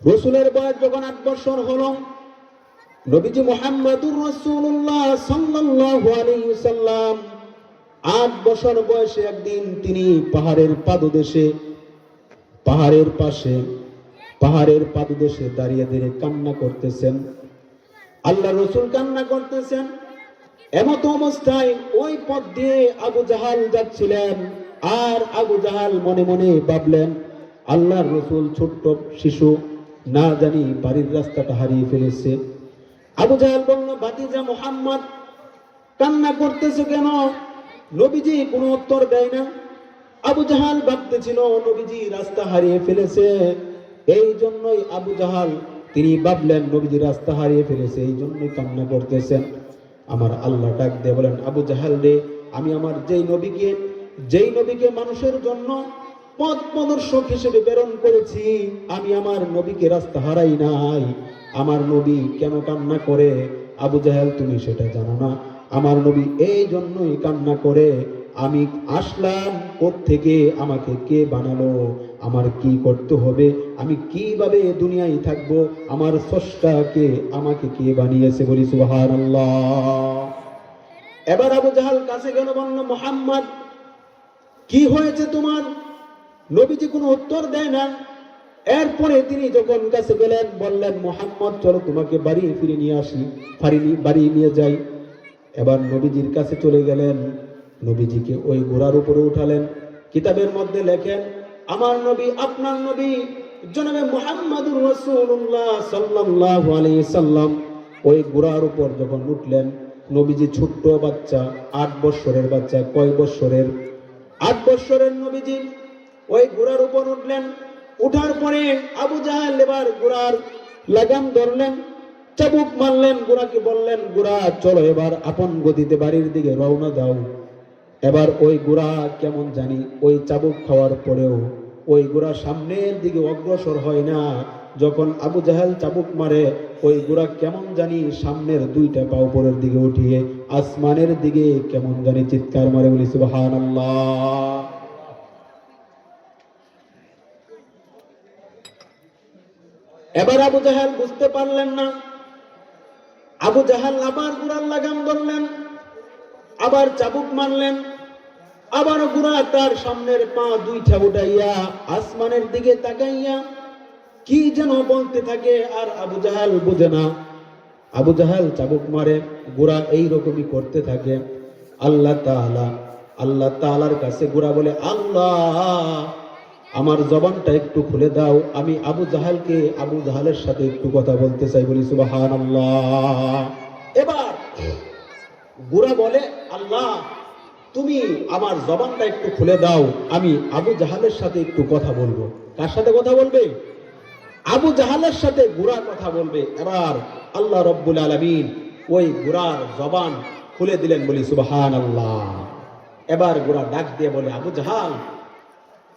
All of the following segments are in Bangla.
রাসূলের বয়স যখন 8 বছর হলো, নবীজি মুহাম্মদুর রাসূলুল্লাহ সাল্লাল্লাহু আলাইহি ওয়াসাল্লাম 8 বছর বয়সে একদিন তিনি পাহাড়ের পাদদেশে দাঁড়িয়ে দাঁড়িয়ে কান্না করতেছেন। আল্লাহ রাসূল কান্না করতেছেন। এমত অবস্থায় ওই পথ দিয়ে আবু জাহাল যাচ্ছিলেন। আর আবু জাহাল মনে মনে ভাবলেন, আল্লাহর রাসূল ছোট্ট শিশু, না জানি বাড়ির রাস্তাটা হারিয়ে ফেলেছে। আবু জাহাল বলল, ভাতিজা মুহাম্মদ কান্না করতেছে কেন? নবীজি কোনো উত্তর দেয় না। আবু জাহাল ভাবতেছিল নবীজি রাস্তা হারিয়ে ফেলেছে। এই জন্যই আবু জাহাল তিনি ভাবলেন নবীজি রাস্তা হারিয়ে ফেলেছে, এই জন্যই কান্না করতেছেন। আমার আল্লাহ ডাক দিয়ে বলেন, আবু জাহাল রে, আমি আমার যেই নবীকে মানুষের জন্য পথ প্রদর্শক হিসেবে প্রেরণ করেছি, আমি আমার নবীকে রাস্তা হারাই নাই। আমার নবী কেন কান্না করে আবু জাহাল তুমি সেটা জানো না। আমার নবী এই জন্যই কান্না করে, আমি আসলাম কোত্থেকে, আমাকে কে বানালো, আমার কি করতে হবে, আমি কিভাবে দুনিয়ায় থাকবো, আমার স্রষ্টাকে আমাকে কে বানিয়েছে, বলি সুবহানাল্লাহ। এবার আবু জাহাল কাছে গেল, বলল, মুহাম্মদ কি হয়েছে তোমার? নবীজি কোনো উত্তর দেয় না। এরপরে তিনি যখন কাছে গেলেন, বললেন, মুহাম্মদ চলো তোমাকে বাড়ি ফিরে নিয়ে আসি, বাড়ি নিয়ে যাই। এবার নবীজির কাছে চলে গেলেন, নবীজিকে ওই ঘোড়ার উপরে উঠালেন। কিতাবের মধ্যে লেখেন, আমার নবী, আপনার নবী জনাবে মুহাম্মদুর রাসূলুল্লাহ সাল্লাল্লাহু আলাইহি সাল্লাম ওই ঘোড়ার উপর যখন উঠলেন, নবীজি ছোট্ট বাচ্চা, 8 বছরের বাচ্চা। কয় বছরের? 8 বছরের নবীজি ওই ঘোড়ার উপর উঠলেন। উঠার পরে আবু জাহাল এবার ঘোড়ার লাগাম ধরলেন, চাবুক মারলেন, ঘোড়াকে বললেন, ঘোড়া চলো এবার আপন গতিতে বাড়ির দিকে রওনা দাও। এবার ওই ঘোড়া কেমন জানি ওই চাবুক খাওয়ার পরেও ওই ঘোড়া সামনের দিকে অগ্রসর হয় না। যখন আবু জাহাল চাবুক মারে, ওই ঘোড়া কেমন জানি সামনের 2টা পা উপরের দিকে উঠিয়ে আসমানের দিকে কেমন জানি চিৎকার মারে, বলি সুবহানাল্লাহ। এবার আবু জাহাল বুঝতে পারলেন না। আবু জাহাল আবার ঘোড়ার লাগাম ধরলেন, আবার চাবুক মারলেন, আবার ঘোড়া তার সামনের পা 2টা উঠাইয়া আসমানের দিকে তাকাইয়া কি যেন বলতে থাকে। আর আবু জাহাল বুঝে না। আবু জাহাল চাবুক মারে, ঘোড়া এইরকমই করতে থাকে। আল্লাহ তাআলার কাছে ঘোড়া বলে, আল্লাহ আমার জবানটা একটু খুলে দাও, আমি আবু জাহালের সাথে একটু কথা বলতে চাই, বলি সুবহানাল্লাহ। এবার ঘোড়া বলে, আল্লাহ তুমি আমার জবানটা একটু খুলে দাও, আমি আবু জাহালের সাথে একটু কথা বলবো। কার সাথে কথা বলবে? আবু জাহালের সাথে ঘোড়া কথা বলবে। এবার আল্লাহ রব্বুল আলামিন ওই ঘোড়ার জবান খুলে দিলেন, বলি সুবহানাল্লাহ। এবার ঘোড়া ডাক দিয়ে বলে, আবু জাহাল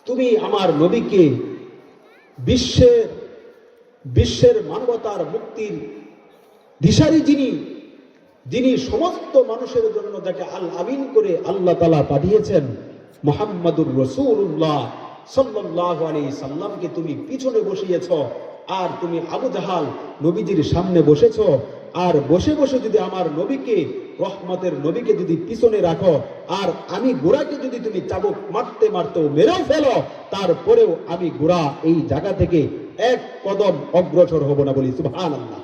তুমি আমার নবীকে বিশ্বের মানবতার মুক্তির দিশারি, যিনি সমস্ত মানুষের জন্য যাকে আল আমিন করে আল্লাহ তাআলা পাঠিয়েছেন, মুহাম্মদুর রাসূলুল্লাহ সাল্লাল্লাহু আলাইহি সাল্লামকে তুমি পিছনে বসিয়েছ, আর তুমি আবু জাহাল নবীজির সামনে বসেছ। আর বসে বসে যদি আমার নবীকে, রহমতের নবীকে যদি পিছনে রাখো, আর আমি ঘোড়াকে যদি তুমি চাবুক মারতে মেরেও ফেলো, তারপরেও আমি ঘোড়া এই জায়গা থেকে 1 কদম অগ্রসর হব না, বলি সুবহানাল্লাহ।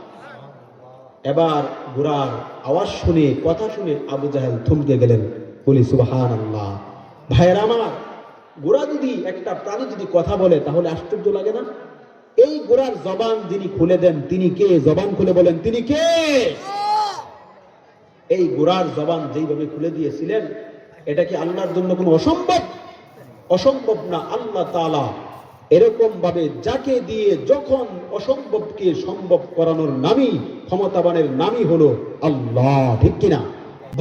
এবার ঘোড়ার আওয়াজ শুনে, কথা শুনে আবু জাহেল থমকে গেলেন, বলি সুবহানাল্লাহ। ভাইয়েরা আমার, ঘোড়া যদি, একটা প্রাণী যদি কথা বলে তাহলে আশ্চর্য লাগে না? এই ঘোড়ার জবান যিনি খুলে দেন তিনি কে? জবান খুলে বলেন, তিনি কে? এই ঘোড়ার জবান যেইভাবে খুলে দিয়েছিলেন, এটা কি আল্লাহর জন্য কোনো অসম্ভব না। আল্লাহ তাআলা এরকম ভাবে যাকে দিয়ে যখন অসম্ভবকে সম্ভব করানোর নামই, ক্ষমতাবানের নামই হলো আল্লাহ, ঠিক কিনা?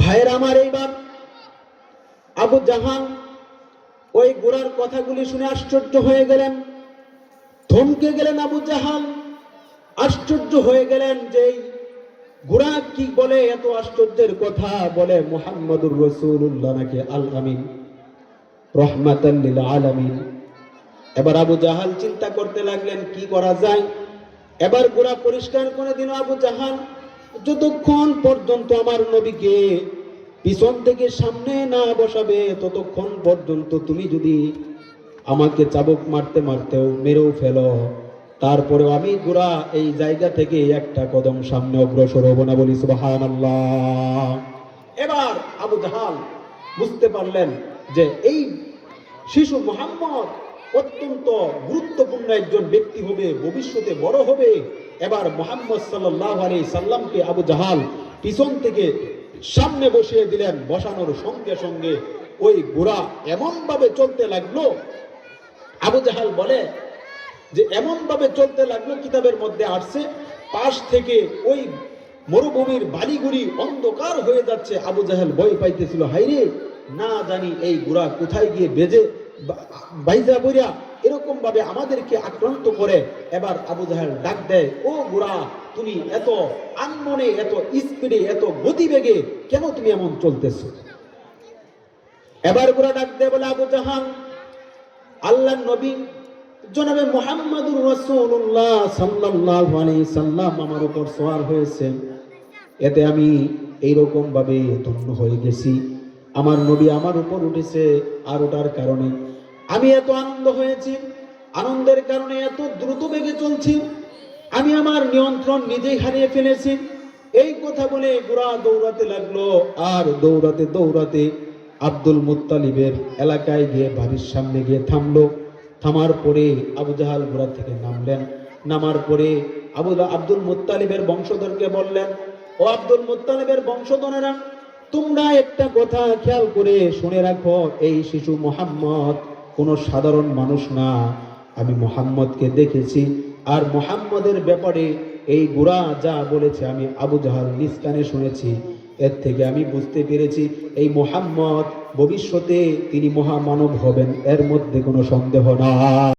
ভাইয়ের আমার, এইবার আবু জাহাল ওই ঘোড়ার কথাগুলি শুনে আশ্চর্য হয়ে গেলেন, থমকে গেলেন। আবু জাহাল আশ্চর্য হয়ে গেলেন যে ঘোড়া কি বলে, এত আশ্চর্যের কথা বলে, মুহাম্মদুর রাসূলুল্লাহ নাকি আল আমিন, রহমাতাল লিল আলামিন। এবার আবু জাহাল চিন্তা করতে লাগলেন কি করা যায়। এবার ঘোড়া পরিষ্কার করে দিল আবু জাহাল, যতক্ষণ পর্যন্ত আমার নবীকে পিছন থেকে সামনে না বসাবে ততক্ষণ পর্যন্ত তুমি যদি আমাকে চাবুক মারতে মারতেও মেরেও ফেলো, তারপরেও আমি ঘোড়া এই জায়গা থেকে একটা কদম সামনে অগ্রসর হব না। বলি সুবহানাল্লাহ। এবার আবু জাহাল বুঝতে পারলেন যে এই শিশু মুহাম্মদ অত্যন্ত গুরুত্বপূর্ণ একজন ব্যক্তি হবে, ভবিষ্যতে বড় হবে। এবার মুহাম্মদ সাল্লাল্লাহু আলাইহি সাল্লামকে আবু জাহাল পিছন থেকে সামনে বসিয়ে দিলেন। বসানোর সঙ্গে সঙ্গে ওই ঘোড়া এমন ভাবে চলতে লাগলো, আবু জাহাল বলে যে এমন ভাবে চলতে লাগলো, কিতাবের মধ্যে আসছে পাশ থেকে ওই মরুভূমির বালিগুড়ি অন্ধকার হয়ে যাচ্ছে। আবু জাহাল ভয় পাইতেছিল, হাইরে না জানি এই ঘোড়া কোথায় গিয়ে বেজে বাইজা বইরা এরকম ভাবে আমাদেরকে আক্রান্ত করে। এবার আবু জাহাল ডাক দেয়, ও ঘোড়া, তুমি এত আনমনে, এত স্পিডে, এত গতিবেগে কেন তুমি এমন চলতেছো? এবার ঘোড়া ডাক দেয় বলে, আবু জাহাল, আল্লাহর নবী জনাবে মুহাম্মদুর রাসূলুল্লাহ সাল্লাল্লাহু আলাইহি সাল্লাম আমার উপর সওয়ার হয়েছে, এতে আমি এইরকম ভাবে ধন্য হয়ে গেছি। আমার নবী আমার উপর উঠেছে, আর ওটার কারণে আমি এত আনন্দ হয়েছি, আনন্দের কারণে এত দ্রুত বেগে চলছি, আমি আমার নিয়ন্ত্রণ নিজেই হারিয়ে ফেলেছি। এই কথা বলে ঘোড়া দৌড়াতে লাগলো। আর দৌড়াতে দৌড়াতে আব্দুল মুত্তালিবের এলাকায় গিয়ে বাড়ির সামনে গিয়ে থামলো। থামার পরে আবু জাহাল ঘোড়া থেকে নামলেন। নামার পরে আব্দুল মুত্তালিবের বংশধরকে বললেন, ও আব্দুল মুত্তালিবের বংশধরেরা, তোমরা একটা কথা খেয়াল করে শুনে রাখো, এই শিশু মুহাম্মদ কোনো সাধারণ মানুষ না। আমি মুহাম্মদকে দেখেছি, আর মুহাম্মদের ব্যাপারে এই ঘোড়া যা বলেছে আমি আবু জাহাল নিজ কানে শুনেছি। এর থেকে আমি বুঝতে পেরেছি এই মুহাম্মদ ভবিষ্যতে তিনি মহামানব হবেন, এর মধ্যে কোনো সন্দেহ না।